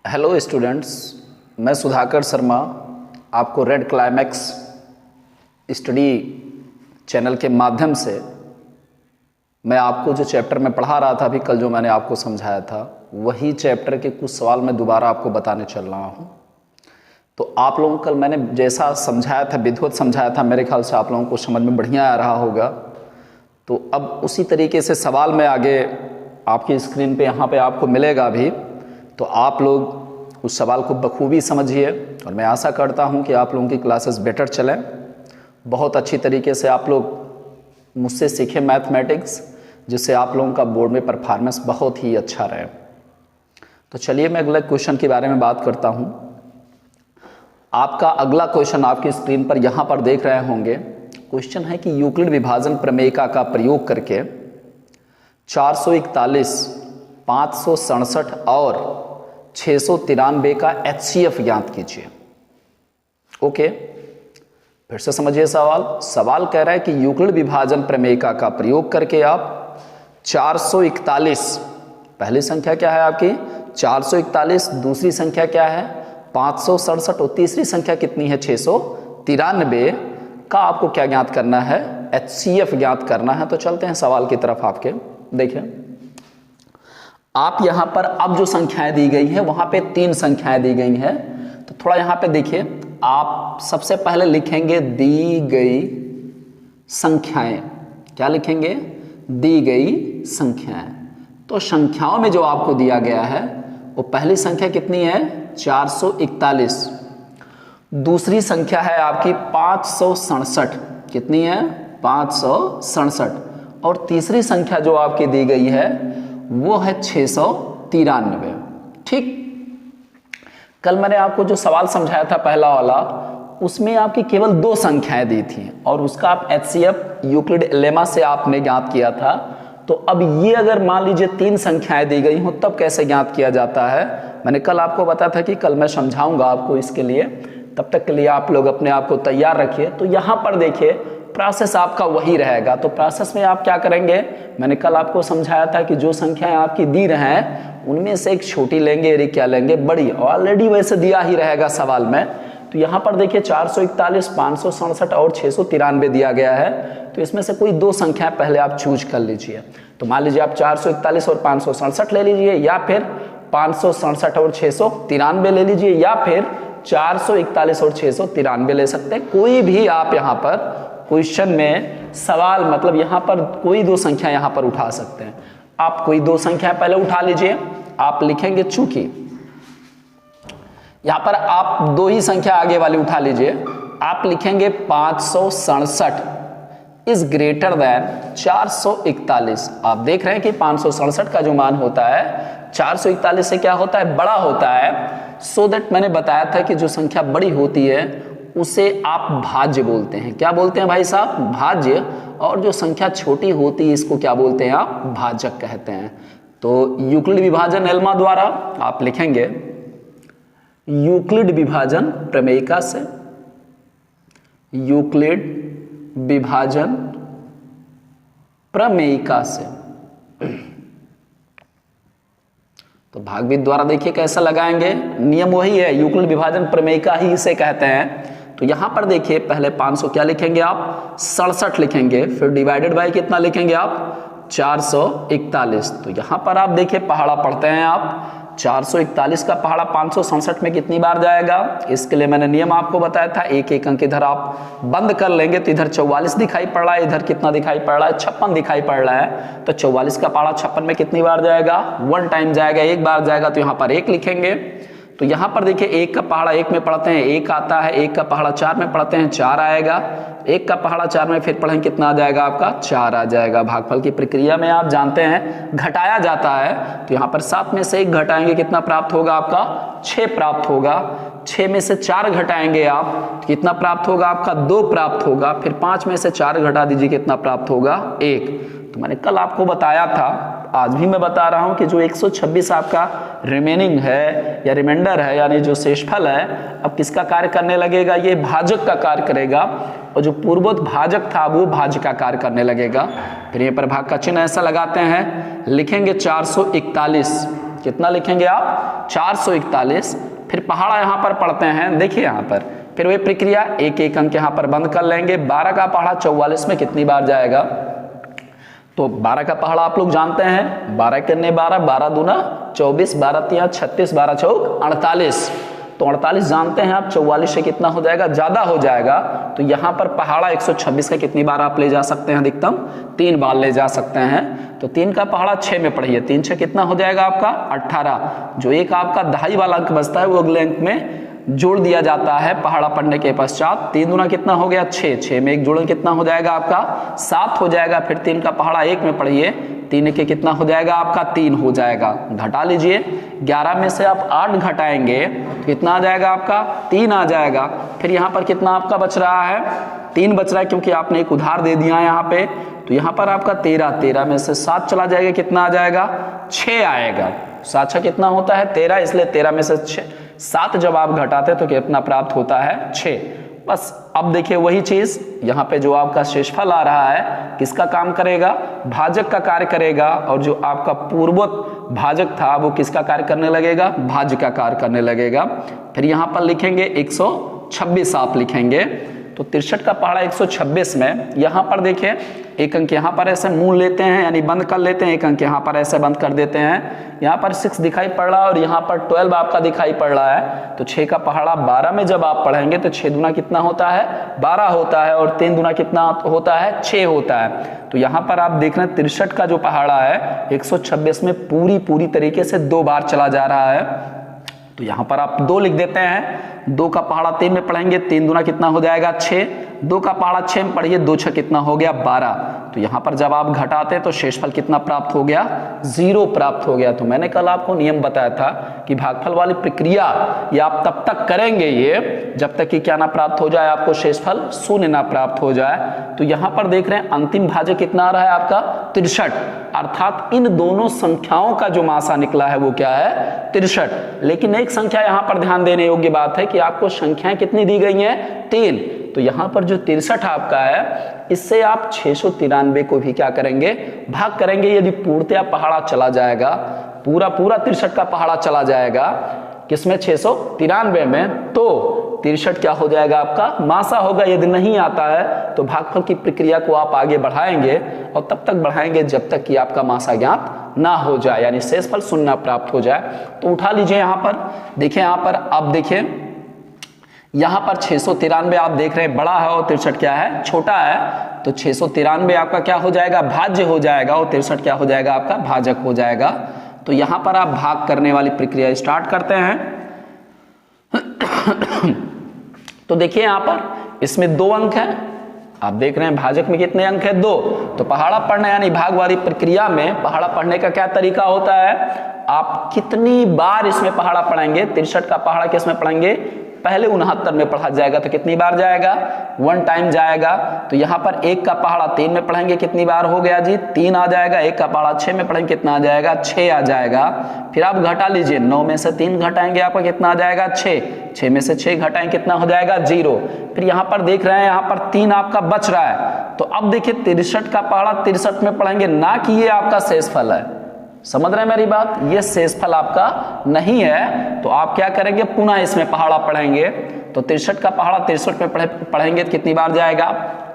Hello students, मैं सुधाकर शर्मा आपको red climax study channel के माध्यम से मैं आपको जो चैप्टर में पढ़ा रहा था अभी कल जो मैंने आपको समझाया था वही चैप्टर के कुछ सवाल मैं दोबारा आपको बताने चल रहा हूँ। तो आप लोगों को कल मैंने जैसा समझाया था, विधिवत समझाया था, मेरे ख्याल से आप लोगों को समझ में बढ़िया आ रहा होगा। तो अब उसी तरीके से सवाल में आगे आपकी स्क्रीन पे यहाँ पे आपको मिलेगा भी, तो आप लोग उस सवाल को बखूबी समझिए और मैं आशा करता हूँ कि आप लोगों की क्लासेस बेटर चलें, बहुत अच्छी तरीके से आप लोग मुझसे सीखें मैथमेटिक्स, जिससे आप लोगों का बोर्ड में परफॉर्मेंस बहुत ही अच्छा रहे। तो चलिए मैं अगले क्वेश्चन के बारे में बात करता हूँ। आपका अगला क्वेश्चन आपकी स्क्रीन पर यहाँ पर देख रहे होंगे। क्वेश्चन है कि यूक्लिड विभाजन प्रमेयिका का प्रयोग करके 441, 567 और 693 का HCF ज्ञात कीजिए। ओके, फिर से समझिए सवाल कह रहा है कि यूक्लिड विभाजन प्रमेयिका का प्रयोग करके आप 441, पहली संख्या क्या है आपकी 441, दूसरी संख्या क्या है 567 और तीसरी संख्या कितनी है 693 का आपको क्या ज्ञात करना है, HCF ज्ञात करना है। तो चलते हैं सवाल की तरफ। आपके देखिए आप यहां पर अब जो संख्याएं दी गई हैं वहां पे 3 संख्याएं दी गई हैं। तो थोड़ा यहां पे देखिए, आप सबसे पहले लिखेंगे दी गई संख्याएं। क्या लिखेंगे? दी गई संख्याएं। तो संख्याओं में जो आपको दिया गया है वो पहली संख्या कितनी है 441, दूसरी संख्या है आपकी 567, कितनी है 567, और तीसरी संख्या जो आपकी दी गई है वो है 693। ठीक, कल मैंने आपको जो सवाल समझाया था पहला वाला, उसमें आपकी केवल 2 संख्याएं दी थी और उसका आप HCF यूक्लिड लेमा से आपने ज्ञात किया था। तो अब ये अगर मान लीजिए 3 संख्याएं दी गई हो तब कैसे ज्ञात किया जाता है, मैंने कल आपको बताया था कि कल मैं समझाऊंगा आपको इसके लिए। तब तक के लिए आप लोग अपने आप को तैयार रखिए। तो यहाँ पर देखिए प्रोसेस आपका वही रहेगा। तो प्रोसेस में आप क्या करेंगे, मैंने कल आपको समझाया था कि जो संख्याएं आपकी दी रहे हैं उनमें से एक छोटी लेंगे और क्या लेंगे, बड़ी। ऑलरेडी वैसे दिया ही रहेगा सवाल में। तो यहाँ पर देखिए 441, 567 और 693 दिया गया है। तो इसमें से कोई 2 संख्याएं पहले आप चूज कर लीजिए। तो मान लीजिए आप 441 और 567 ले लीजिए, या फिर 567 और 693 ले लीजिए, या फिर 441 और 693 ले सकते हैं। कोई भी आप यहाँ पर क्वेश्चन में सवाल मतलब यहाँ पर कोई 2 संख्या यहाँ पर उठा सकते हैं। आप कोई 2 संख्या पहले उठा लीजिए। आप लिखेंगे, चूंकि यहाँ पर आप 2 ही संख्या आगे वाली उठा लीजिए, आप लिखेंगे 567 इज ग्रेटर देन 441। आप देख रहे हैं कि 567 का जो मान होता है 441 से क्या होता है, बड़ा होता है। सो दैट मैंने बताया था कि जो संख्या बड़ी होती है उसे आप भाज्य बोलते हैं। क्या बोलते हैं भाई साहब? भाज्य। और जो संख्या छोटी होती है इसको क्या बोलते हैं आप? भाजक कहते हैं। तो यूक्लिड विभाजन लेमा द्वारा आप लिखेंगे यूक्लिड विभाजन प्रमेयिका से, यूक्लिड विभाजन प्रमेयिका से। तो भागविद द्वारा देखिए कैसा लगाएंगे, नियम वही है, यूक्लिड विभाजन प्रमेयिका ही इसे कहते हैं। तो यहां पर देखिए पहले 500 क्या लिखेंगे आप 67 लिखेंगे, फिर डिवाइडेड बाय कितना लिखेंगे आप 441। तो यहां पर आप देखिए पहाड़ा पढ़ते हैं आप, 441 का पहाड़ा 567 में कितनी बार जाएगा। इसके लिए मैंने नियम आपको बताया था, एक एक अंक इधर आप बंद कर लेंगे। तो इधर 44 दिखाई पड़ रहा है, इधर कितना दिखाई पड़ रहा है 56 दिखाई पड़ रहा है। तो 44 का पहाड़ा 56 में कितनी बार जाएगा, 1 टाइम जाएगा, 1 बार जाएगा। तो यहाँ पर 1 लिखेंगे। तो यहाँ पर देखिए 1 का पहाड़ा 1 में पढ़ते हैं 1 आता है, 1 का पहाड़ा 4 में पढ़ते हैं 4 आएगा, 1 का पहाड़ा 4 में फिर पढ़ेंगे कितना आ जाएगा आपका 4 आ जाएगा। भागफल की प्रक्रिया में आप जानते हैं घटाया जाता है। तो यहाँ पर 7 में से 1 घटाएंगे कितना प्राप्त होगा आपका 6 प्राप्त होगा। 6 में से 4 घटाएंगे आप तो कितना प्राप्त होगा आपका 2 प्राप्त होगा। फिर 5 में से 4 घटा दीजिए कितना प्राप्त होगा 1। तो मैंने कल आपको बताया था, आज भी मैं बता रहा हूं कि जो 126 आपका रिमेनिंग है या रिमाइंडर है यानी जो शेषफल है, अब किसका कार्य करने लगेगा, ये भाजक का कार्य करेगा। और जो पूर्वोक्त भाजक था वो भाज्य का कार्य करने लगेगा। फिर ये पर भाग का चिन्ह ऐसा लगाते हैं, लिखेंगे 441 कितना लिखेंगे आप 441। फिर पहाड़ा यहां पर पढ़ते हैं, देखिए यहां पर फिर वही प्रक्रिया, एक एक अंक यहां पर बंद कर लेंगे। 12 का पहाड़ा 44 में कितनी बार जाएगा, तो 12 का पहाड़ा आप लोग जानते हैं 12 करने 12, 12 दूना 24, 12 तिया 36, 12 चौक 48, तो 48 जानते हैं आप, 44 से कितना हो जाएगा, ज्यादा हो जाएगा। तो यहां पर पहाड़ा 126 का कितनी बार आप ले जा सकते हैं, अधिकतम 3 बार ले जा सकते हैं। तो 3 का पहाड़ा 6 में पढ़िए, 3 से कितना हो जाएगा आपका 18। जो एक आपका दहाई वाला अंक बचता है वो अगले अंक में जोड़ दिया जाता है पहाड़ा पढ़ने के पश्चात। 3 दूना कितना हो गया 6, 6 में एक जोड़न कितना हो जाएगा आपका 7 हो जाएगा। फिर 3 का पहाड़ा 1 में पढ़िए, 3 के कितना हो जाएगा आपका 3 हो जाएगा। घटा लीजिए, 11 में से आप 8 घटाएंगे तो कितना आ जाएगा आपका 3 आ जाएगा। फिर यहाँ पर कितना आपका बच रहा है 3 बच रहा है, क्योंकि आपने एक उधार दे दिया है यहाँ पे। तो यहाँ पर आपका 13, 13 में से 7 चला जाएगा, कितना आ जाएगा 6 आएगा। 7 कितना होता है 13, इसलिए 13 में से 7 जब आप घटाते हैं तो कितना प्राप्त होता है 6। बस अब देखिए वही चीज यहाँ पे जो आपका शेषफल आ रहा है किसका काम करेगा, भाजक का कार्य करेगा, और जो आपका पूर्वोक्त भाजक था वो किसका कार्य करने लगेगा, भाज्य का कार्य करने लगेगा। फिर यहाँ पर लिखेंगे 126 आप लिखेंगे, तो 63 का पहाड़ा 126 में यहाँ पर देखिए एक अंक यहाँ पर ऐसे मूल लेते हैं, यानी बंद कर लेते हैं, एक अंक यहाँ पर ऐसे बंद कर देते हैं। यहाँ पर 6 दिखाई पड़ रहा है और यहाँ पर 12 आपका दिखाई पड़ रहा है। तो 6 का पहाड़ा 12 में जब आप पढ़ेंगे तो 6 दूना कितना होता है 12 होता है, और 3 दूना कितना होता है 6 होता है। तो यहाँ पर आप देख रहे हैं 63 का जो पहाड़ा है 126 में पूरी तरीके से 2 बार चला जा रहा है। तो यहाँ पर आप 2 लिख देते हैं, 2 का पहाड़ा 3 में पढ़ेंगे, 3 दूना कितना हो जाएगा 6, 2 का पहाड़ा 6 में पढ़िए, 2 6 कितना हो गया 12। तो यहाँ पर जब आप घटाते हैं तो शेषफल कितना प्राप्त हो गया 0 प्राप्त हो गया। तो मैंने कल आपको नियम बताया था कि भागफल वाली प्रक्रिया ये आप तब तक करेंगे ये जब तक कि क्या ना प्राप्त हो जाए, आपको शेषफल 0 ना प्राप्त हो जाए। तो यहाँ पर देख रहे हैं अंतिम भाजक कितना आ रहा है आपका 63, अर्थात इन दोनों संख्याओं का जो मासा निकला है वो क्या है 63। लेकिन एक संख्या यहाँ पर ध्यान देने योग्य बात है कि आपको संख्याएं कितनी दी गई हैं 3। तो यहाँ पर जो 63 आपका है इससे आप 693 को भी क्या करेंगे भाग करेंगे। यदि पूर्णतया पहाड़ा चला जाएगा, पूरा 63 का पहाड़ा चला जाएगा किसमें 693 में, तो 63 क्या हो जाएगा आपका मासा होगा। यदि नहीं आता है तो भागफल की प्रक्रिया को आप आगे बढ़ाएंगे और तब तक बढ़ाएंगे जब तक कि आपका मासा ज्ञात ना हो जाए, यानी शेषफल 0 प्राप्त हो जाए। तो उठा लीजिए यहाँ पर, देखिए यहाँ पर अब देखिए यहाँ पर 693 आप देख रहे हैं बड़ा है और 63 क्या है छोटा है। तो 693 आपका क्या हो जाएगा भाज्य हो जाएगा और 63 क्या हो जाएगा आपका भाजक हो जाएगा। तो यहाँ पर आप भाग करने वाली प्रक्रिया स्टार्ट करते हैं। तो देखिए यहाँ पर इसमें 2 अंक हैं, आप देख रहे हैं भाजक में कितने अंक है 2। तो पहाड़ा पढ़ना यानी भाग वाली प्रक्रिया में पहाड़ा पढ़ने का क्या तरीका होता है, आप कितनी बार इसमें पहाड़ा पढ़ेंगे। 63 का पहाड़ा किस में पढ़ेंगे, पहले 69 में पढ़ा जाएगा तो कितनी बार जाएगा 1 टाइम जाएगा। तो यहाँ पर 1 का पहाड़ा 3 में पढ़ेंगे कितनी बार हो गया जी 3 आ जाएगा। 1 का पहाड़ा 6 में पढ़ेंगे कितना आ जाएगा 6 आ जाएगा। फिर आप घटा लीजिए, 9 में से 3 घटाएंगे आपका कितना आ जाएगा 6, 6 में से 6 घटाएंगे कितना हो जाएगा 0। फिर यहाँ पर देख रहे हैं यहाँ पर 3 आपका बच रहा है। तो अब देखिए 63 का पहाड़ा 63 में पढ़ेंगे, ना कि ये आपका शेषफल है, समझ रहे हैं मेरी बात, ये शेषफल आपका नहीं है। तो आप क्या करेंगे पुनः इसमें पहाड़ा पढ़ेंगे। तो 63 का पहाड़ा 63 में पढ़ेंगे तो कितनी बार जाएगा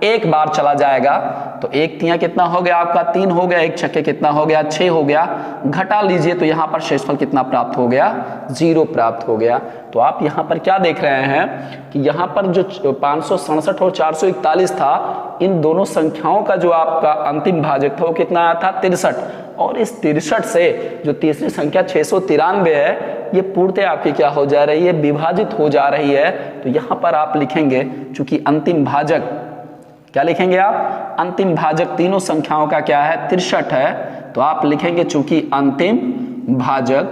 1 बार चला जाएगा। तो 1 तिया कितना हो गया आपका 3 हो गया, 1 छक्के कितना हो गया 6 हो गया। घटा लीजिए तो यहाँ पर शेषफल कितना प्राप्त हो गया 0 प्राप्त हो गया। तो आप यहाँ पर क्या देख रहे हैं कि यहाँ पर जो 567 और 441 था, इन दोनों संख्याओं का जो आपका अंतिम भाजक था वो कितना आया था 63। और इस 63 से जो तीसरी संख्या 693 है ये पूर्णतः आपकी क्या हो जा रही है विभाजित हो जा रही है। तो यहाँ पर आप लिखेंगे चूंकि अंतिम भाजक क्या लिखेंगे आप, अंतिम भाजक तीनों संख्याओं का क्या है 63 है। तो आप लिखेंगे चूंकि अंतिम भाजक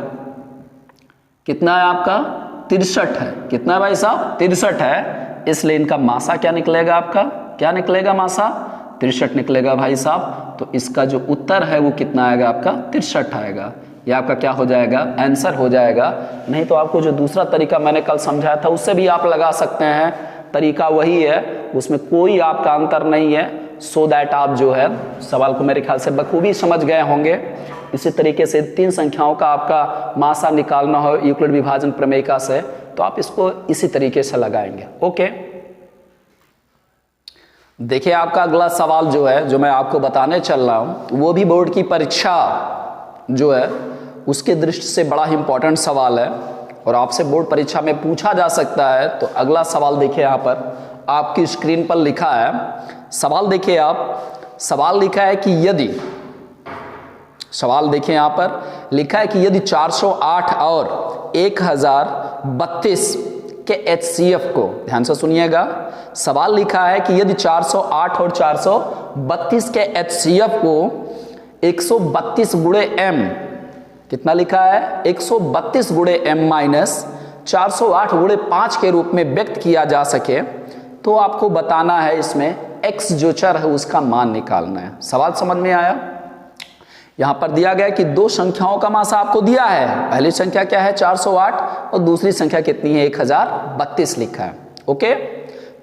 कितना है आपका 63 है, कितना है भाई साहब 63 है, इसलिए इनका मासा क्या निकलेगा आपका, क्या निकलेगा मासा 63 निकलेगा भाई साहब। तो इसका जो उत्तर है वो कितना आएगा आपका 63 आएगा। ये आपका क्या हो जाएगा आंसर हो जाएगा। नहीं तो आपको जो दूसरा तरीका मैंने कल समझाया था उससे भी आप लगा सकते हैं, तरीका वही है, उसमें कोई आपका अंतर नहीं है। सो दैट आप जो है सवाल को मेरे ख्याल से बखूबी समझ गए होंगे। इसी तरीके से 3 संख्याओं का आपका मासा निकालना हो यूक्लिड विभाजन प्रमेयिका से, तो आप इसको इसी तरीके से लगाएंगे। ओके, देखिए आपका अगला सवाल जो है, जो मैं आपको बताने चल रहा हूं, वो भी बोर्ड की परीक्षा जो है उसके दृष्टि से बड़ा इंपॉर्टेंट सवाल है और आपसे बोर्ड परीक्षा में पूछा जा सकता है। तो अगला सवाल देखिए, यहाँ पर आपकी स्क्रीन पर लिखा है सवाल। देखिए आप, सवाल लिखा है कि यदि, सवाल देखिए यहाँ पर लिखा है कि यदि 408 और 1032 के HCF को, ध्यान से सुनिएगा, सवाल लिखा है कि यदि 408 और 432 के HCF को 132 गुणे m, कितना लिखा है 132 गुणे m माइनस 408 गुणे 5 के रूप में व्यक्त किया जा सके, तो आपको बताना है इसमें x जो चर है उसका मान निकालना है। सवाल समझ में आया? यहां पर दिया गया कि 2 संख्याओं का मासा आपको दिया है। पहली संख्या क्या है 408 और दूसरी संख्या कितनी है 1032 लिखा है। ओके,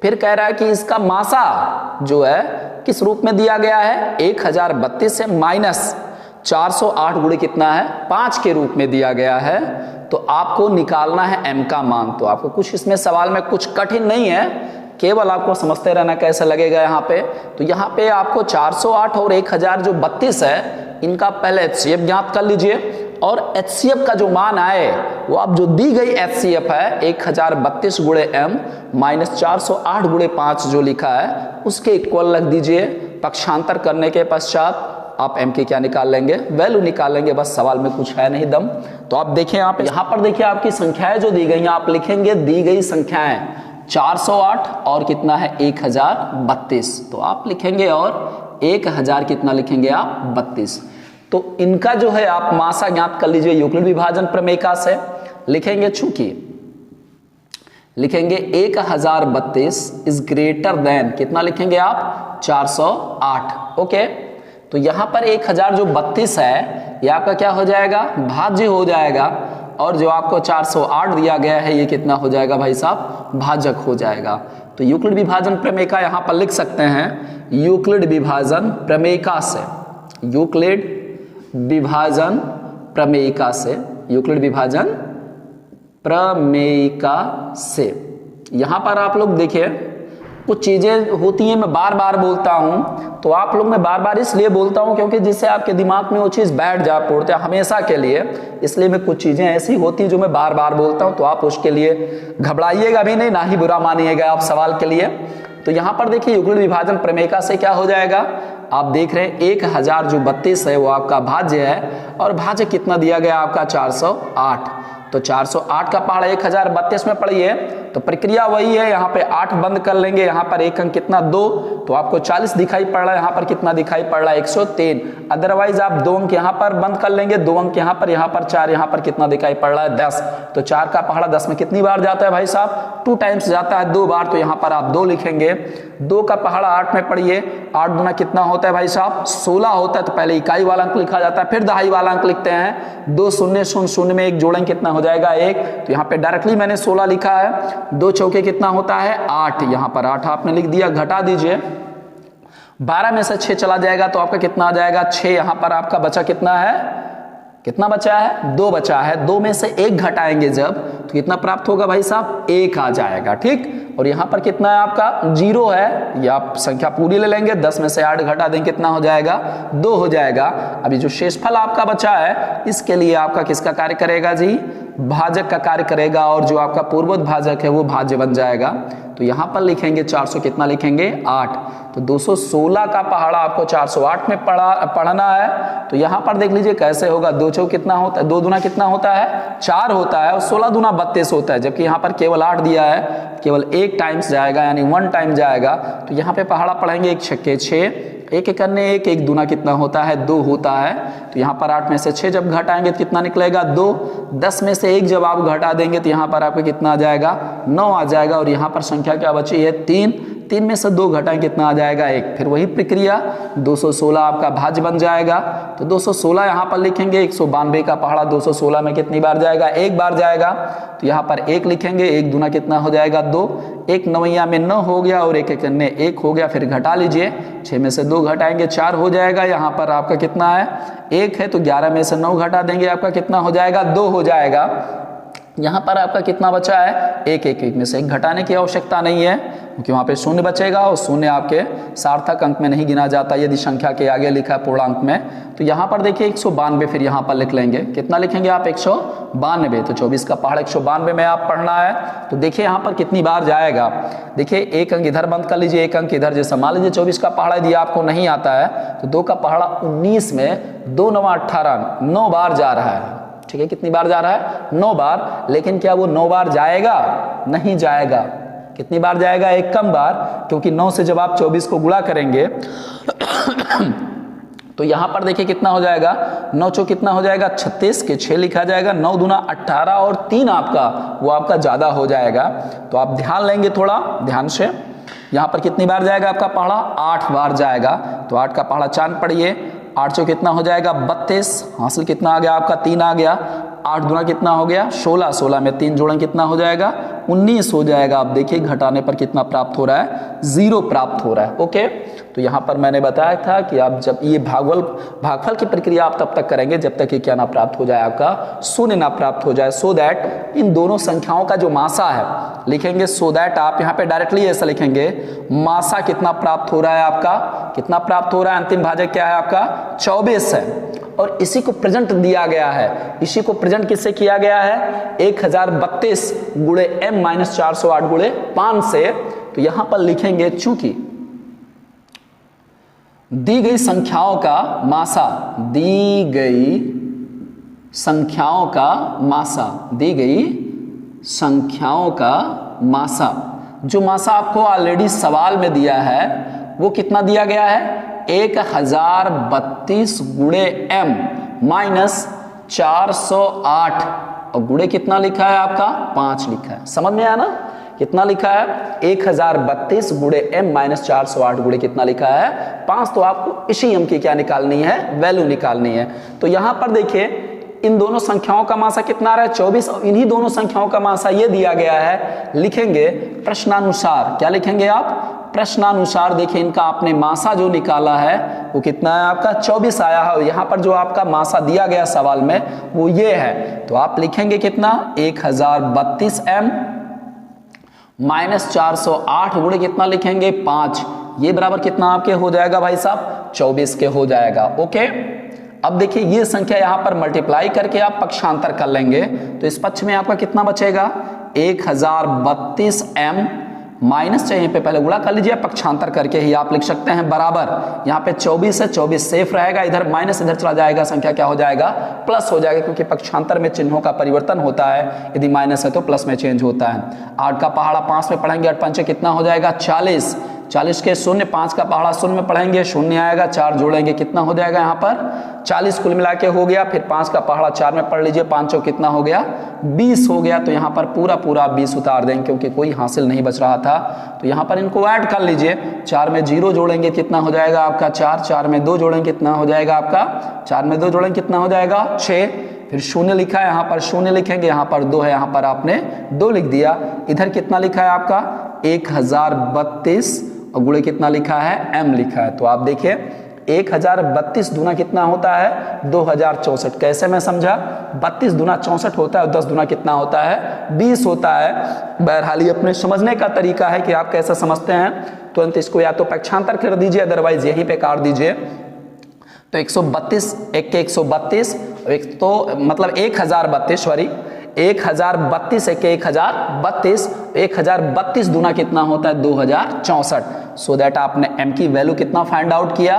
फिर कह रहा है कि इसका मासा जो है किस रूप में दिया गया है 1032 से माइनस 408 गुणे कितना है 5 के रूप में दिया गया है। तो आपको निकालना है m का मान। तो आपको कुछ इसमें सवाल में कुछ कठिन नहीं है, केवल आपको समझते रहना कैसे लगेगा यहाँ पे। तो यहाँ पे आपको 408 और 1032 है, इनका पहले HCF ज्ञात कर लीजिए और HCF का जो मान आए वो आप जो दी गई HCF है 1032 गुणे m माइनस 408 गुणे 5 जो लिखा है उसके इक्वल रख दीजिए। पक्षांतर करने के पश्चात आप m की क्या निकाल लेंगे, वैल्यू निकाल लेंगे। बस सवाल में कुछ है नहीं दम। तो आप देखिए आप यहाँ पर देखिए आपकी संख्याएं जो दी गई हैं, आप लिखेंगे दी गई संख्याएं 408 और कितना है 1032, तो आप लिखेंगे और 1000 कितना लिखेंगे आप 32। तो इनका जो है आप मासा ज्ञात कर लीजिए यूक्लिड विभाजन प्रमेयिका से। लिखेंगे चूंकि लिखेंगे 1032 इज ग्रेटर देन, कितना लिखेंगे आप 408। ओके, तो यहां पर 1000 जो 32 है ये आपका क्या हो जाएगा भाज्य हो जाएगा, और जो आपको 408 दिया गया है ये कितना हो जाएगा भाई साहब भाजक हो जाएगा। तो यूक्लिड विभाजन प्रमेयिका यहां पर लिख सकते हैं यूक्लिड विभाजन प्रमेयिका से, यूक्लिड विभाजन प्रमेयिका से, यूक्लिड विभाजन प्रमेयिका से। यहां पर आप लोग देखिए कुछ चीजें होती हैं मैं बार बार बोलता हूं, तो आप लोग मैं बार बार इसलिए बोलता हूं क्योंकि जिससे आपके दिमाग में वो चीज बैठ जा पड़ते हैं हमेशा के लिए, इसलिए मैं कुछ चीजें ऐसी होती हैं जो मैं बार बार बोलता हूं, तो आप उसके लिए घबराइएगा भी नहीं, ना ही बुरा मानिएगा आप सवाल के लिए। तो यहां पर देखिए यूक्लिड विभाजन प्रमेयिका से क्या हो जाएगा, आप देख रहे हैं 1000 जो 32 है वो आपका भाज्य है, और भाज्य कितना दिया गया आपका 408। तो 408 का पहाड़ा 1032 में पढ़िए, तो प्रक्रिया वही है। यहाँ पे 8 बंद कर लेंगे, यहाँ पर एक अंक कितना 2, तो आपको 40 दिखाई पड़ रहा है, यहाँ पर कितना दिखाई पड़ रहा है 103। अदरवाइज आप 2 अंक यहाँ पर बंद कर लेंगे, 2 अंक यहाँ पर 4, यहाँ पर कितना दिखाई पड़ रहा है 10। तो 4 का पहाड़ा 10 में कितनी बार जाता है भाई साहब 2 टाइम्स जाता है 2 बार, तो यहाँ पर आप 2 लिखेंगे। 2 का पहाड़ा 8 में पढ़िए, 8 गुना कितना होता है भाई साहब 16 होता है। तो पहले इकाई वाला अंक लिखा जाता है, फिर दहाई वाला अंक लिखते हैं। 2 शून्य शून्य शून्य में एक जोड़ेंगे कितना हो जाएगा 1, तो यहाँ पे डायरेक्टली मैंने 16 लिखा है। 2 चौके कितना होता है 8, यहाँ पर 8 आपने लिख दिया, घटा दीजिए 12 में से 6 चला जाएगा तो आपका कितना आ जाएगा 6। यहाँ पर आपका बचा कितना है, कितना बचा है 2 बचा है, 2 में से 1 घटाएंगे जब तो कितना प्राप्त होगा भाई साहब 1 आ जाएगा, ठीक। और यहाँ पर कितना है आपका 0 है, ये आप संख्या पूरी ले लेंगे, 10 में से 8 घटा देंगे कितना हो जाएगा 2 हो जाएगा। अभी जो शेषफल आपका बचा है इसके लिए आपका किसका कार्य करेगा जी भाजक का कार्य करेगा, और जो आपका पूर्वोत्त भाजक है वो भाज्य बन जाएगा। तो यहाँ पर लिखेंगे 400 कितना लिखेंगे 8, तो 216 का पहाड़ा आपको 408 में पढ़ना है। तो यहाँ पर देख लीजिए कैसे होगा, 2 चौक कितना होता है 2 दूना कितना होता है 4 होता है, और 16 दूना 32 होता है, जबकि यहाँ पर केवल 8 दिया है, केवल 1 टाइम्स जाएगा यानी 1 टाइम जाएगा। तो यहाँ पे पहाड़ा पढ़ेंगे 1 छक्के 6, 1 एक अन्य 1, 1 दूना कितना होता है 2 होता है। तो यहाँ पर 8 में से 6 जब घटाएंगे तो कितना निकलेगा 2, 10 में से 1 जब आप घटा देंगे तो यहाँ पर आपको कितना आ जाएगा 9 आ जाएगा, और यहाँ पर संख्या क्या बची है 3, 3 में से 2 घटाएं कितना आ जाएगा 1। फिर वही प्रक्रिया 216 आपका भाज्य बन जाएगा, तो 216 यहाँ पर लिखेंगे। 192 का पहाड़ा 216 में कितनी बार जाएगा, 1 बार जाएगा, तो यहाँ पर 1 लिखेंगे। 1 दूना कितना हो जाएगा 2, 1 नवैया में 9 हो गया और 1 1 में 1 हो गया। फिर घटा लीजिए, 6 में से 2 घटाएंगे 4 हो जाएगा। यहाँ पर आपका कितना है 1 है, तो 11 में से 9 घटा देंगे, आपका कितना हो जाएगा 2 हो जाएगा। यहाँ पर आपका कितना बचा है 1 1 1 में से 1 घटाने की आवश्यकता नहीं है, क्योंकि वहाँ पे शून्य बचेगा और शून्य आपके सार्थक अंक में नहीं गिना जाता यदि संख्या के आगे लिखा है पूर्णांक में। तो यहाँ पर देखिए 192 फिर यहाँ पर लिख लेंगे। कितना लिखेंगे आप 192, तो 24 का पहाड़ 192 में आप पढ़ना है। तो देखिए यहाँ पर कितनी बार जाएगा, देखिए 1 अंक इधर बंद कर लीजिए, 1 अंक इधर। जैसे मान लीजिए 24 का पहाड़ा यदि आपको नहीं आता है तो 2 का पहाड़ा 19 में 2 9 18 9 बार जा रहा है। ठीक है, कितनी बार जा रहा है 9 बार। लेकिन क्या वो 9 बार जाएगा, नहीं जाएगा। कितनी बार जाएगा, 1 कम बार, क्योंकि 9 से जब आप 24 को गुणा करेंगे तो यहां पर देखिए कितना हो जाएगा 9 चौक कितना हो जाएगा 36 के 6 लिखा जाएगा, 9 दूना 18 और 3 आपका वो आपका ज्यादा हो जाएगा। तो आप ध्यान लेंगे थोड़ा ध्यान से। यहां पर कितनी बार जाएगा आपका पहाड़ा 8 बार जाएगा। तो 8 का पहाड़ा चांद पढ़िए, 8 चौक कितना हो जाएगा 32, हासिल कितना आ गया आपका 3 आ गया। 8 दूना कितना हो गया 16, 16 में 3 जोड़ें कितना हो जाएगा 19 हो जाएगा। आप देखिए घटाने पर कितना प्राप्त हो रहा है 0 प्राप्त हो रहा है। ओके, तो यहाँ पर मैंने बताया था कि आप जब ये भागफल की प्रक्रिया आप तब तक करेंगे जब तक कि क्या ना प्राप्त हो जाए, आपका शून्य ना प्राप्त हो जाए। सो दैट इन दोनों संख्याओं का जो मासा है लिखेंगे, सो दैट आप यहाँ पे डायरेक्टली ऐसा लिखेंगे मासा कितना प्राप्त हो रहा है आपका, कितना प्राप्त हो रहा है, अंतिम भाजक क्या है आपका 24 है। और इसी को प्रेजेंट दिया गया है, इसी को प्रेजेंट किससे किया गया है 1032 गुणे m माइनस 408 गुणे 5 से। तो यहां पर लिखेंगे चूंकि दी गई संख्याओं का मासा, दी गई संख्याओं का मासा, दी गई संख्याओं का मासा, जो मासा आपको ऑलरेडी सवाल में दिया है वो कितना दिया गया है 1032 गुणे m माइनस 408 और गुणे कितना लिखा है आपका 5 लिखा है। समझ में आया ना, कितना लिखा है 1032 गुणे m माइनस 408 गुणे कितना लिखा है 5। तो आपको इसी m की क्या निकालनी है, वैल्यू निकालनी है। तो यहां पर देखिए इन दोनों संख्याओं का मासा कितना आ रहा है 24 और इन्हीं दोनों संख्याओं का मासा ये दिया गया है। लिखेंगे प्रश्नानुसार, क्या लिखेंगे आप प्रश्नानुसार। देखिए इनका आपने मासा जो निकाला है वो कितना है आपका 24 आया है और यहाँ पर जो आपका मासा दिया गया सवाल में वो ये है। तो आप लिखेंगे कितना 1032 m माइनस 408 गुणे कितना लिखेंगे 5, ये बराबर कितना आपके हो जाएगा भाई साहब 24 के हो जाएगा। ओके, अब देखिए ये संख्या यहां पर मल्टीप्लाई करके आप पक्षांतर कर लेंगे तो इस पक्ष में आपका कितना बचेगा 1032 m माइनस चाहिए पे पहले गुणा कर लीजिए, पक्षांतर करके ही आप लिख सकते हैं बराबर। यहाँ पे 24 है, 24 सेफ रहेगा, इधर माइनस इधर चला जाएगा, संख्या क्या हो जाएगा प्लस हो जाएगा, क्योंकि पक्षांतर में चिन्हों का परिवर्तन होता है, यदि माइनस है तो प्लस में चेंज होता है। 8 का पहाड़ा 5 में पढ़ेंगे, 8 पंचे कितना हो जाएगा 40, 40 के शून्य, 5 का पहाड़ा शून्य में पढ़ेंगे, शून्य आएगा, 4 जोड़ेंगे कितना हो जाएगा यहाँ पर 40 कुल मिला के हो गया। फिर 5 का पहाड़ा 4 में पढ़ लीजिए, 5 चौक कितना हो गया 20 हो गया। तो यहाँ पर पूरा पूरा 20 उतार देंगे क्योंकि कोई हासिल नहीं बच रहा था। तो यहाँ पर इनको ऐड कर लीजिए, 4 में 0 जोड़ेंगे कितना हो जाएगा आपका 4, 4 में 2 जोड़ेंगे कितना हो जाएगा आपका 4 में 2 जोड़ेंगे कितना हो जाएगा 6। फिर शून्य लिखा है, यहाँ पर शून्य लिखेंगे, यहाँ पर 2 है, यहाँ पर आपने 2 लिख दिया। इधर कितना लिखा है आपका 1032 और गुणे कितना लिखा है m लिखा है। तो आप देखिए 1032 दूना कितना होता है 2064। कैसे मैं समझा 32 दूना 64 होता है और 10 दूना कितना होता है 20 होता है। बहरहाल ये अपने समझने का तरीका है कि आप कैसे समझते हैं। तुरंत इसको या तो पक्षांतर कर दीजिए, अदरवाइज यहीं पे काट दीजिए। तो 132 एक के 132 एक तो मतलब 1032 सॉरी 1032 एक 1032 1032 दूना कितना होता है 2064। सो दैट आपने m की वैल्यू कितना फाइंड आउट किया,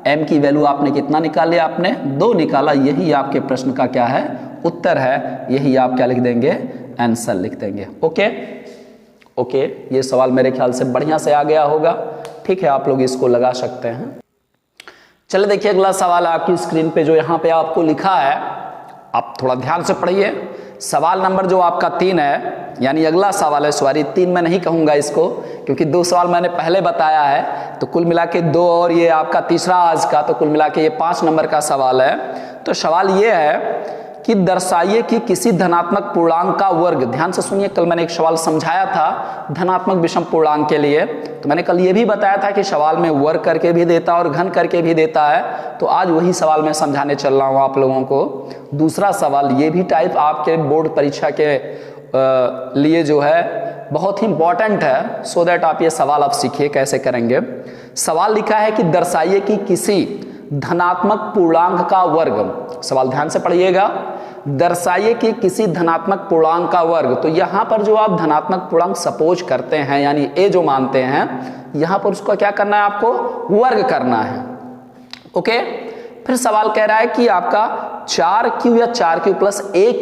m की वैल्यू आपने कितना निकाल लिया, आपने 2 निकाला। यही आपके प्रश्न का क्या है उत्तर है, यही आप क्या लिख देंगे आंसर लिख देंगे। ओके ओके, ये सवाल मेरे ख्याल से बढ़िया से आ गया होगा। ठीक है, आप लोग इसको लगा सकते हैं। चलिए देखिए अगला सवाल आपकी स्क्रीन पे जो यहाँ पे आपको लिखा है, आप थोड़ा ध्यान से पढ़िए। सवाल नंबर जो आपका 3 है, यानी अगला सवाल है, सॉरी 3 मैं नहीं कहूँगा इसको, क्योंकि 2 सवाल मैंने पहले बताया है, तो कुल मिला के 2 और ये आपका तीसरा आज का, तो कुल मिला के ये 5 नंबर का सवाल है। तो सवाल ये है कि दर्शाइए कि किसी धनात्मक पूर्णांक का वर्ग, ध्यान से सुनिए, कल मैंने एक सवाल समझाया था धनात्मक विषम पूर्णांक के लिए, तो मैंने कल ये भी बताया था कि सवाल में वर्ग करके भी देता है और घन करके भी देता है, तो आज वही सवाल मैं समझाने चल रहा हूँ आप लोगों को। दूसरा सवाल ये भी टाइप आपके बोर्ड परीक्षा के लिए जो है बहुत ही इंपॉर्टेंट है, सो दैट आप ये सवाल आप सीखिए कैसे करेंगे। सवाल लिखा है कि दर्शाइए कि किसी धनात्मक पूर्णांक का वर्ग, सवाल ध्यान से पढ़िएगा, दर्शाइए कि किसी धनात्मक पूर्णांक का वर्ग। तो यहां पर जो आप धनात्मक पूर्णांक सपोज करते हैं, यानी ए जो मानते हैं, यहां पर उसको क्या करना है, आपको वर्ग करना है। ओके, फिर सवाल कह रहा है कि आपका 4q या 4q प्लस 1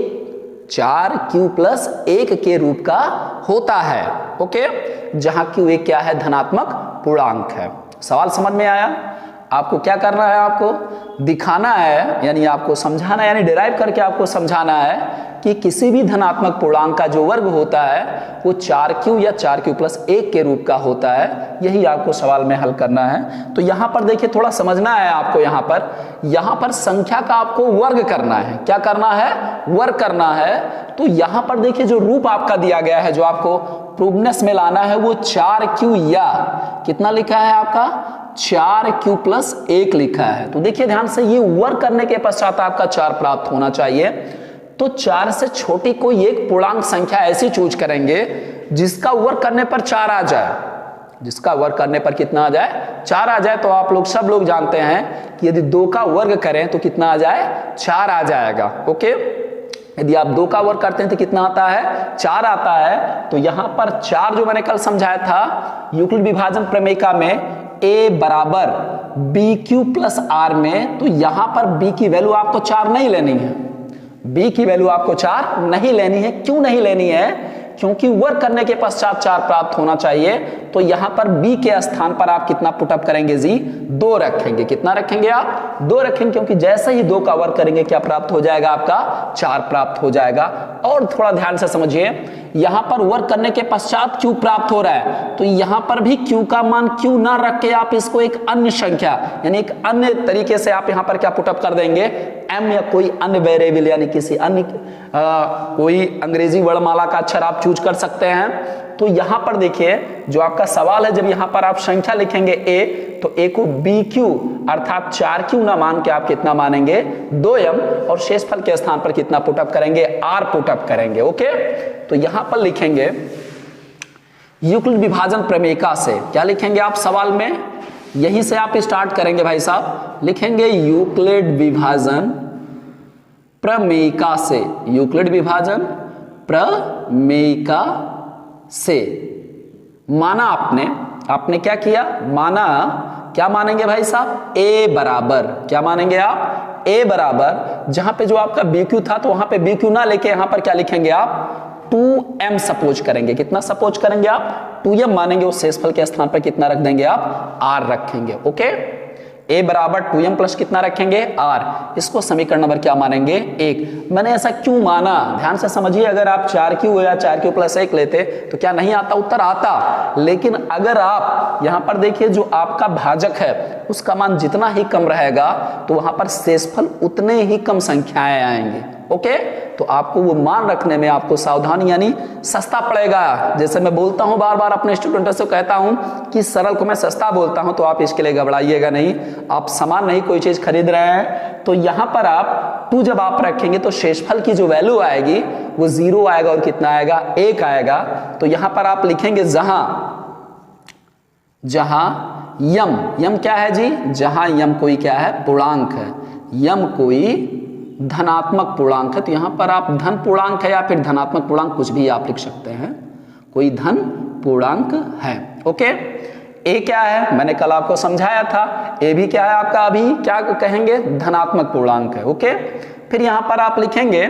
4q प्लस 1 के रूप का होता है। ओके, जहां q एक क्या है, धनात्मक पूर्णांक है। सवाल समझ में आया? आपको क्या करना है, आपको दिखाना है, यानी आपको समझाना है, यानी डिराइव करके आपको समझाना है कि किसी भी धनात्मक पूर्णांक का जो वर्ग होता है वो 4q या 4q प्लस 1 के रूप का होता है। यही आपको सवाल में हल करना है। तो यहां पर देखिए, थोड़ा समझना है आपको, यहां पर संख्या का आपको वर्ग करना है। क्या करना है? वर्ग करना है। तो यहां पर देखिए जो रूप आपका दिया गया है, जो आपको प्रूवनेस में लाना है, वो 4q या कितना लिखा है आपका, 4q प्लस 1 लिखा है। तो देखिए ध्यान से, ये वर्ग करने के पश्चात आपका 4 प्राप्त होना चाहिए। तो 4 से छोटी कोई एक पूर्णांक संख्या ऐसी चूज करेंगे जिसका वर्ग करने पर 4 आ जाए, जिसका वर्ग करने पर कितना आ जाए, 4 आ जाए। तो आप लोग सब लोग जानते हैं कि यदि 2 का वर्ग करें तो कितना आ जाए, 4 आ जाएगा। ओके, यदि आप 2 का वर्ग करते हैं तो कितना आता है, 4 आता है। तो यहां पर 4 जो मैंने कल समझाया था यूक्लिड विभाजन प्रमेयिका में, a बराबर bq प्लस r में, तो यहां पर b की वैल्यू आपको 4 नहीं लेनी है, b की वैल्यू आपको 4 नहीं लेनी है। क्यों नहीं लेनी है? क्योंकि वर्ग करने के पश्चात 4 प्राप्त होना चाहिए। तो यहां पर b के स्थान पर आप कितना पुटअप करेंगे जी, 2 रखेंगे। कितना रखेंगे आप, 2 रखेंगे, क्योंकि जैसे ही 2 का वर्ग करेंगे क्या प्राप्त हो जाएगा, आपका 4 प्राप्त हो जाएगा। और थोड़ा ध्यान से समझिए, यहां पर वर्ग करने के पश्चात q प्राप्त हो रहा है, तो यहां पर भी q का मान q ना रख के आप इसको एक अन्य संख्या, यानी एक अन्य तरीके से आप यहां पर क्या पुटअप कर देंगे, m या कोई अन्य वेरिएबल, यानी किसी अन्य कोई अंग्रेजी वर्णमाला का अक्षर आप चूज कर सकते हैं। तो यहां पर देखिए जो आपका सवाल है, जब यहां पर आप संख्या लिखेंगे a, तो a को bq अर्थात 4q ना मान के आप कितना मानेंगे, 2m, और शेषफल के स्थान पर कितना पुटअप करेंगे, r पुटअप करेंगे। ओके, तो यहां पर लिखेंगे यूक्लिड विभाजन प्रमेयिका से, क्या लिखेंगे आप सवाल में, यहीं से आप स्टार्ट करेंगे भाई साहब, लिखेंगे यूक्लिड विभाजन प्रमेयिका से, यूक्लिड विभाजन प्रमेयिका से। माना आपने क्या किया, माना, क्या मानेंगे भाई साहब, a बराबर, क्या मानेंगे आप, a बराबर, जहां पे जो आपका bq था तो वहां पे bq ना लेके यहां पर क्या लिखेंगे आप, 2m सपोज करेंगे। कितना सपोज करेंगे आप, 2m मानेंगे। उस शेषफल के स्थान पर कितना रख देंगे आप, r रखेंगे। ओके, a बराबर 2m प्लस कितना रखेंगे, r। इसको समीकरण नंबर क्या मानेंगे, 1। मैंने ऐसा क्यों माना, ध्यान से समझिए। अगर आप 4q या 4q प्लस 1 लेते तो क्या नहीं आता, उत्तर आता। लेकिन अगर आप यहां पर देखिए जो आपका भाजक है उसका मान जितना ही कम रहेगा तो वहां पर शेषफल उतने ही कम संख्याएं आएंगी। ओके, तो आपको वो मान रखने में आपको सावधानी, यानी सस्ता पड़ेगा। जैसे मैं बोलता हूं बार बार अपने स्टूडेंटों से कहता हूं कि सरल को मैं सस्ता बोलता हूं, तो आप इसके लिए घबराइएगा नहीं। आप सामान नहीं कोई चीज खरीद रहे हैं तो यहां पर आप 2 जब आप रखेंगे तो शेषफल की जो वैल्यू आएगी वो 0 आएगा, और कितना आएगा, 1 आएगा। तो यहां पर आप लिखेंगे जहां यम क्या है जी, जहां यम कोई क्या है, पूर्णांक है, यम कोई धनात्मक पूर्णांक है। तो यहां पर आप धन पूर्णांक है या फिर धनात्मक पूर्णांक, कुछ भी आप लिख सकते हैं, कोई धन पूर्णांक है। ओके, ए क्या है, मैंने कल आपको समझाया था, ए भी क्या है आपका, अभी क्या कहेंगे, धनात्मक पूर्णांक है। ओके, फिर यहां पर आप लिखेंगे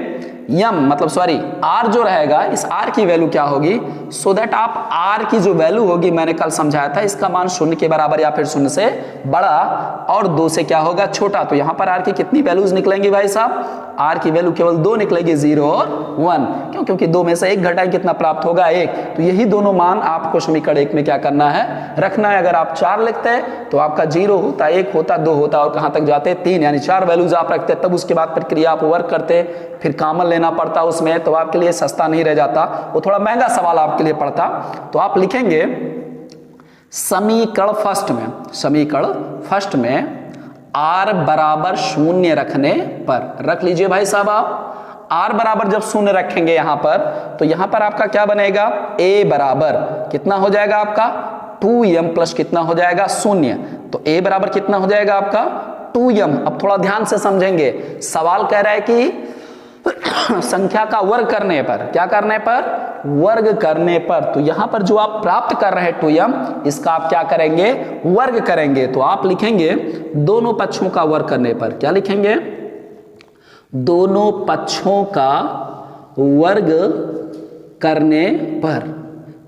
यम मतलब सॉरी आर जो रहेगा, इस आर की वैल्यू क्या होगी, सो दैट आप आर की जो वैल्यू होगी, मैंने कल समझाया था, इसका मान 0 के बराबर या फिर 0 से बड़ा और 2 से क्या होगा छोटा। तो यहां पर आर की कितनी वैल्यूज निकलेंगी भाई साहब, आर की वैल्यू केवल 2 निकलेगी, 0 और 1। क्यों? क्योंकि 2 में से 1 घटाएं कितना प्राप्त होगा, 1। तो यही दोनों मान आपको समीकरण 1 में क्या करना है, रखना है। अगर आप 4 लिखते हैं तो आपका 0 होता, 1 होता, 2 होता और कहां तक जाते, 3, यानी 4 वैल्यूज आप रखते, तब उसके बाद प्रक्रिया आप वर्क करते, फिर कॉमन लेना पड़ता उसमें, तो आपके लिए सस्ता नहीं रह जाता, वो थोड़ा महंगा सवाल आपके लिए पड़ता। तो आप लिखेंगे समीकरण फर्स्ट में आर बराबर 0 रखने पर, रख लीजिए भाई साहब आप, आर बराबर जब 0 रखेंगे यहां पर, तो यहां पर आपका क्या बनेगा, ए बराबर कितना हो जाएगा आपका 2m प्लस कितना हो जाएगा 0। तो ए बराबर कितना हो जाएगा आपका 2m। अब थोड़ा ध्यान से समझेंगे, सवाल कह रहा है कि संख्या का वर्ग करने पर, क्या करने पर, वर्ग करने पर। तो यहां पर जो आप प्राप्त कर रहे हैं 2m, इसका आप क्या करेंगे, वर्ग करेंगे। तो आप लिखेंगे दोनों पक्षों का वर्ग करने पर, क्या लिखेंगे, दोनों पक्षों का वर्ग करने पर।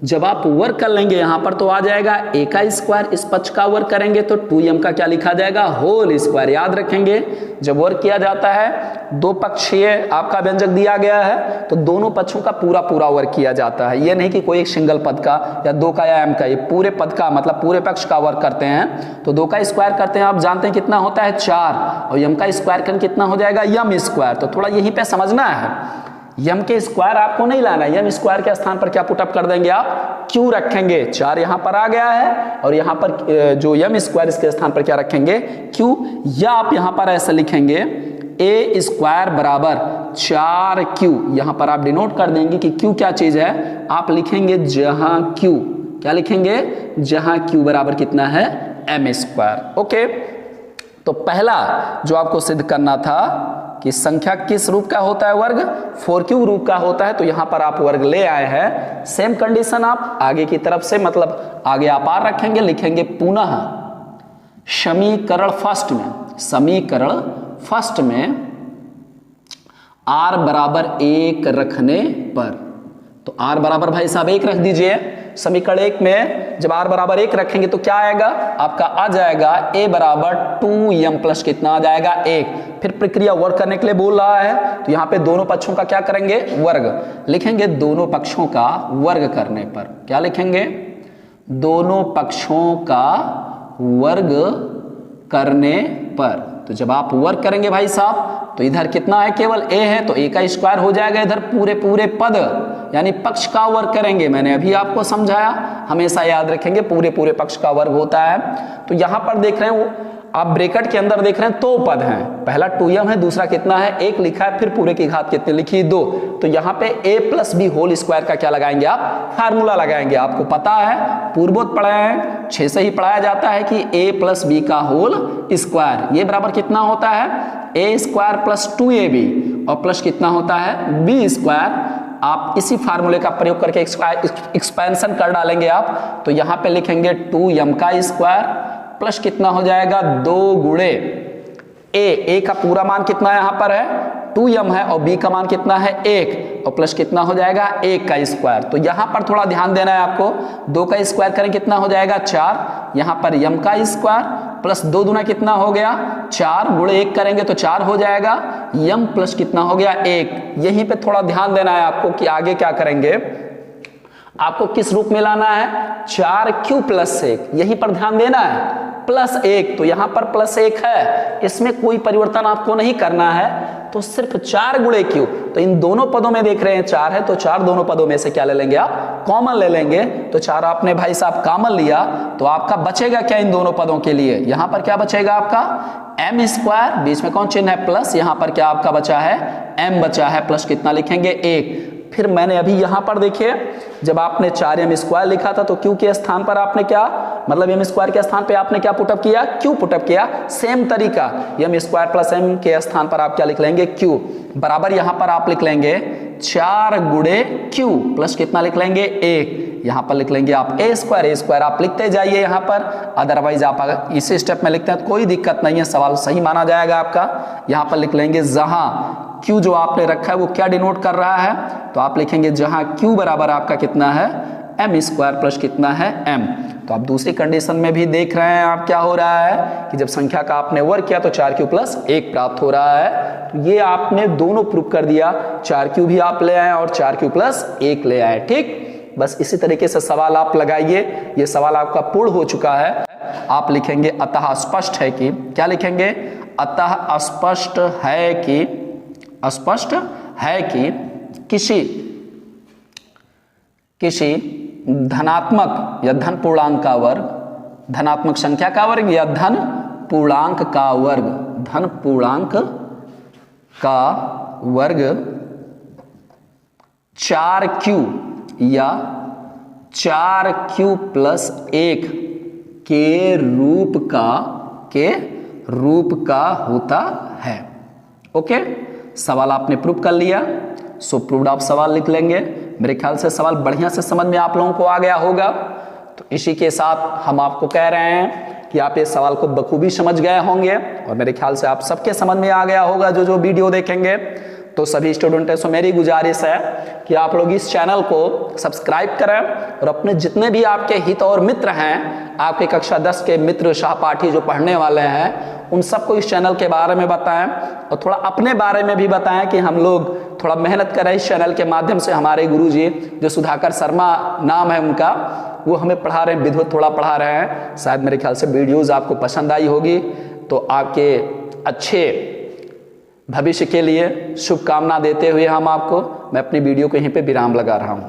जब आप वर्ग कर लेंगे यहां पर तो आ जाएगा a का स्क्वायर, इस पक्ष का वर्ग करेंगे तो 2m का क्या लिखा जाएगा, होल स्क्वायर। याद रखेंगे जब वर्ग किया जाता है, दो पक्षीय आपका व्यंजक दिया गया है तो दोनों पक्षों का पूरा पूरा वर्ग किया जाता है। ये नहीं कि कोई एक सिंगल पद का या 2 का या m का, ये पूरे पद का मतलब पूरे पक्ष का वर्ग करते हैं। तो 2 का स्क्वायर करते हैं, आप जानते हैं कितना होता है 4, और m का स्क्वायर करके कितना हो जाएगा m स्क्वायर। तो थोड़ा यहीं पे समझना है, यम के स्क्वायर आपको नहीं लाना है, यम स्क्वायर के स्थान पर क्या पुटअप कर देंगे आप, क्यू रखेंगे। 4 यहां पर आ गया है और यहां पर जो यम स्क्वायर इसके स्थान पर क्या रखेंगे, क्यू। या आप यहां पर ऐसा लिखेंगे ए स्क्वायर बराबर 4q। यहां पर आप डिनोट कर देंगे कि क्यू क्या चीज है, आप लिखेंगे जहां क्यू, क्या लिखेंगे, जहां क्यू बराबर कितना है m स्क्वायर। ओके, तो पहला जो आपको सिद्ध करना था कि संख्या किस रूप का होता है, वर्ग 4q रूप का होता है। तो यहां पर आप वर्ग ले आए हैं। सेम कंडीशन आप आगे की तरफ से, मतलब आगे आप आर रखेंगे, लिखेंगे पुनः समीकरण फर्स्ट में आर बराबर 1 रखने पर। तो आर बराबर भाई साहब 1 रख दीजिए। समीकरण 1 में जब आर बराबर 1 रखेंगे तो क्या आएगा आपका, आ जाएगा a बराबर 2m प्लस कितना आ जाएगा 1। फिर प्रक्रिया वर्ग करने के लिए बोल रहा है, तो यहां पे दोनों पक्षों का क्या करेंगे, वर्ग लिखेंगे। दोनों पक्षों का वर्ग करने पर क्या लिखेंगे, दोनों पक्षों का वर्ग करने पर। तो जब आप वर्ग करेंगे भाई साहब, तो इधर कितना है, केवल a है तो a का स्क्वायर हो जाएगा, इधर पूरे पूरे पद यानी पक्ष का वर्ग करेंगे। मैंने अभी आपको समझाया, हमेशा याद रखेंगे पूरे पूरे पक्ष का वर्ग होता है। तो यहां पर देख रहे हैं वो आप ब्रैकेट के अंदर देख रहे हैं 2 पद हैं, पहला 2m है, दूसरा कितना है 1 लिखा है, फिर पूरे की घात कितनी लिखी 2। तो यहाँ पे a plus B whole square का क्या लगाएंगे आप, फार्मूला लगाएंगे। आपको पता है, पूर्वोक्त पढ़ाया है, 6 से ही पढ़ाया जाता है कि a प्लस बी का होल स्क्वायर, ये बराबर कितना होता है a स्क्वायर प्लस 2ab और प्लस कितना होता है b स्क्वायर। आप इसी फार्मूले का प्रयोग करके एक्सपेंशन कर डालेंगे आप। तो यहाँ पे लिखेंगे 2m का स्क्वायर प्लस कितना हो जाएगा 2 गुणे a का पूरा मान कितना यहां पर है 2m है और b का मान कितना है 1 और प्लस कितना हो जाएगा 1 का स्क्वायर। तो यहां पर थोड़ा ध्यान देना है आपको, 2 का स्क्वायर करें कितना हो जाएगा 4, यहां पर m का स्क्वायर प्लस 2 दूना कितना हो गया 4 गुणे 1 करेंगे तो 4 हो जाएगा, m प्लस कितना हो गया 1। यहीं पे थोड़ा ध्यान देना है आपको कि आगे क्या करेंगे, आपको किस रूप में लाना है 4q प्लस 1, यहीं पर ध्यान देना है, प्लस 1। तो यहां पर प्लस 1 है, इसमें कोई परिवर्तन आपको नहीं करना है, तो सिर्फ 4 गुणे q। तो इन दोनों पदों में देख रहे हैं 4 है, तो 4 दोनों पदों में से क्या ले लेंगे आप, कॉमन ले लेंगे। तो 4 आपने भाई साहब कॉमन लिया, तो आपका बचेगा क्या इन दोनों पदों के लिए, यहां पर क्या बचेगा आपका m स्क्वायर, बीच में कौन चिन्ह है प्लस, यहां पर क्या आपका बचा है m बचा है, प्लस कितना लिखेंगे 1। फिर मैंने अभी यहां पर देखिए, जब आपने 4m स्क्वायर लिखा था तो q के स्थान पर आपने क्या, मतलब m स्क्वायर के स्थान पे आपने क्या पुटअप किया, q पुटअप किया। सेम तरीका m स्क्वायर प्लस m के स्थान पर आप क्या लिख लेंगे q बराबर, यहां पर आप लिख लेंगे 4 गुणे q प्लस कितना लिख लेंगे 1, यहां पर लिख लेंगे आप a स्क्वायर आप लिखते जाइए यहां पर, अदरवाइज आप अगर इसी स्टेप में लिखते हैं तो कोई दिक्कत नहीं है, सवाल सही माना जाएगा आपका। यहां पर लिख लेंगे जहां Q जो आपने रखा है वो क्या डिनोट कर रहा है, तो आप लिखेंगे जहां Q बराबर आपका कितना है m स्क्वायर प्लस कितना है m। तो आप दूसरी कंडीशन में भी देख रहे हैं आप क्या हो रहा है कि जब संख्या का आपने वर्ग किया तो 4Q प्लस 1 प्राप्त हो रहा है। तो ये आपने दोनों प्रूव कर दिया, 4Q भी आप ले आए और 4Q प्लस 1 ले आए। ठीक, बस इसी तरीके से सवाल आप लगाइए। ये सवाल आपका पूर्ण हो चुका है। आप लिखेंगे अतः स्पष्ट है कि, क्या लिखेंगे, अतः स्पष्ट है कि, स्पष्ट है कि किसी धनात्मक या धन पूर्णांक का वर्ग, धनात्मक संख्या का वर्ग या धन पूर्णांक का वर्ग, धन पूर्णांक का वर्ग 4Q या 4Q प्लस 1 के रूप का होता है। ओके, सवाल आपने प्रूव कर लिया, सो प्रूव्ड आप सवाल लिख लेंगे। मेरे ख्याल से सवाल बढ़िया से समझ में आप लोगों को आ गया होगा। तो इसी के साथ हम आपको कह रहे हैं कि आप इस सवाल को बखूबी समझ गए होंगे और मेरे ख्याल से आप सबके समझ में आ गया होगा जो वीडियो देखेंगे। तो सभी स्टूडेंट है सो मेरी गुजारिश है कि आप लोग इस चैनल को सब्सक्राइब करें और अपने जितने भी आपके हित और मित्र हैं, आपके कक्षा 10 के मित्र सहपाठी जो पढ़ने वाले हैं, उन सबको इस चैनल के बारे में बताएं और थोड़ा अपने बारे में भी बताएं कि हम लोग थोड़ा मेहनत करें इस चैनल के माध्यम से। हमारे गुरुजी जो सुधाकर शर्मा नाम है उनका, वो हमें पढ़ा रहे हैं, विधिवत थोड़ा पढ़ा रहे हैं। शायद मेरे ख्याल से वीडियोज़ आपको पसंद आई होगी। तो आपके अच्छे भविष्य के लिए शुभकामना देते हुए मैं अपनी वीडियो को यहीं पे विराम लगा रहा हूँ।